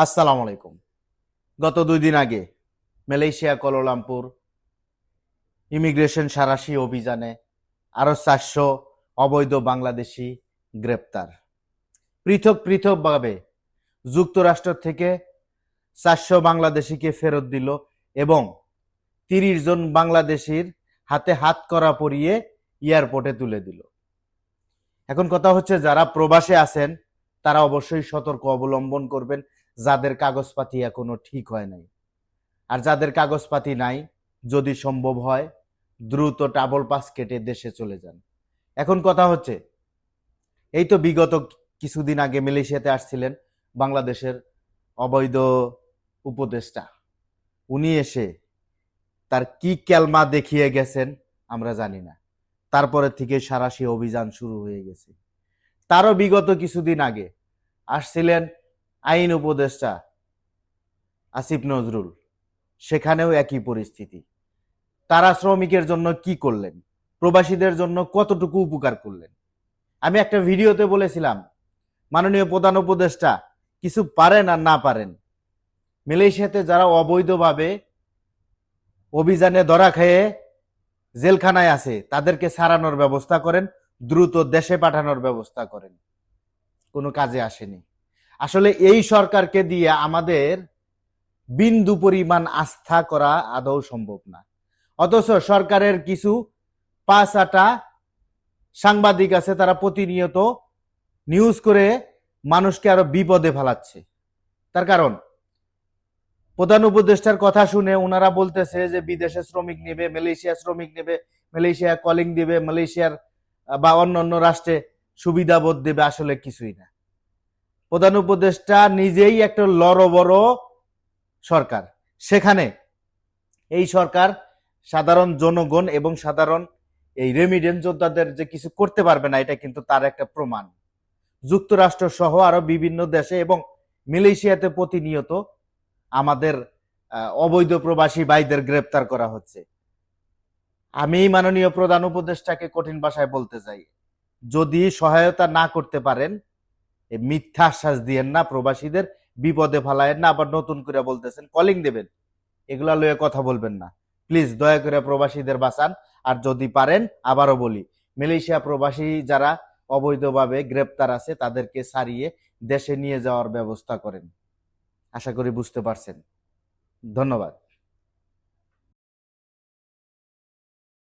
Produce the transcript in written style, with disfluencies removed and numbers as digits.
আসসালামু আলাইকুম। গত 2 দিন আগে মালয়েশিয়া কুয়ালালামপুর ইমিগ্রেশন সারাশি অভিযানে আরো 400 অবৈধ বাংলাদেশি গ্রেপ্তার। পৃথক পৃথকভাবে যুক্তরাষ্ট্র থেকে 400 বাংলাদেশিকে ফেরত দিল এবং 30 জন বাংলাদেশির হাতে হাত করা পরিয়ে এয়ারপোর্টে তুলে দিল। এখন কথা হচ্ছে, যারা প্রবাসে আছেন তারা অবশ্যই সতর্ক অবলম্বন করবেন, যাদের কাগজপাতি এখনো ঠিক হয় নাই। আর যাদের কাগজপাতি নাই, যদি সম্ভব হয় দ্রুত ট্রাভেল পাস কেটে দেশে চলে যান। এখন কথা হচ্ছে, এই তো বিগত কিছুদিন আগে মালয়েশিয়াতে আসছিলেন বাংলাদেশের অবৈধ উপদেষ্টা। উনি এসে তার কি ক্যালমা দেখিয়ে গেছেন আমরা জানি না। তারপরে থেকে সারাশি অভিযান শুরু হয়ে গেছে। তারও বিগত কিছুদিন আগে আসছিলেন আইন উপদেষ্টা আসিফ নজরুল, সেখানেও একই পরিস্থিতি। তারা শ্রমিকের জন্য কি করলেন, প্রবাসীদের জন্য কতটুকু উপকার করলেন। আমি একটা ভিডিওতে বলেছিলাম, মাননীয় প্রধান উপদেষ্টা কিছু পারেন আর না পারেন, মালয়েশিয়াতে যারা অবৈধভাবে অভিযানে ধরা খেয়ে জেলখানায় আছে তাদেরকে ছাড়ানোর ব্যবস্থা করেন, দ্রুত দেশে পাঠানোর ব্যবস্থা করেন। কোনো কাজে আসেনি। আসলে এই সরকারকে দিয়ে আমাদের বিন্দু পরিমাণ আস্থা করা আদৌ সম্ভব না। অথচ সরকারের কিছু পাঁচ-আটা সাংবাদিক আছে, তারা প্রতিনিয়ত নিউজ করে মানুষকে আরো বিপদে ফেলাচ্ছে। তার কারণ, প্রধান উপদেষ্টার কথা শুনে ওনারা বলতেছে যে বিদেশে শ্রমিক নেবে, মালয়েশিয়া শ্রমিক নেবে, মালয়েশিয়া কলিং দিবে, মালয়েশিয়ার বা অন্য অন্য রাষ্ট্রে সুবিধাবোধ দেবে। আসলে কিছুই না। প্রধান উপদেষ্টা নিজেই একটা বড় সরকার, সেখানে এই সরকার সাধারণ জনগণ এবং সাধারণ এই রেমিডেন্স যোদ্ধাদের যে কিছু করতে পারবে না, এটা কিন্তু তার একটা প্রমাণ। যুক্তরাষ্ট্র সহ আরো বিভিন্ন দেশে এবং মালয়েশিয়াতে প্রতিনিয়ত আমাদের অবৈধ প্রবাসী ভাইদের গ্রেপ্তার করা হচ্ছে। আমি মাননীয় প্রধান উপদেষ্টাকে কঠিন ভাষায় বলতে চাই, যদি সহায়তা না করতে পারেন, মিথ্যা আশ্বাস দিয়েন না, প্রবাসীদের বিপদে ফেলায়েন না, আবার নতুন করে বলতেছেন কলিং দেবেন, এগুলা লয়ে কথা বলবেন না। প্লিজ দয়া করে প্রবাসীদের বাঁচান। আর যদি পারেন, আবারও বলি, মালয়েশিয়া প্রবাসী যারা অবৈধভাবে গ্রেপ্তার আছে তাদেরকে ছাড়িয়ে দেশে নিয়ে যাওয়ার ব্যবস্থা করেন। আশা করি বুঝতে পারছেন। ধন্যবাদ।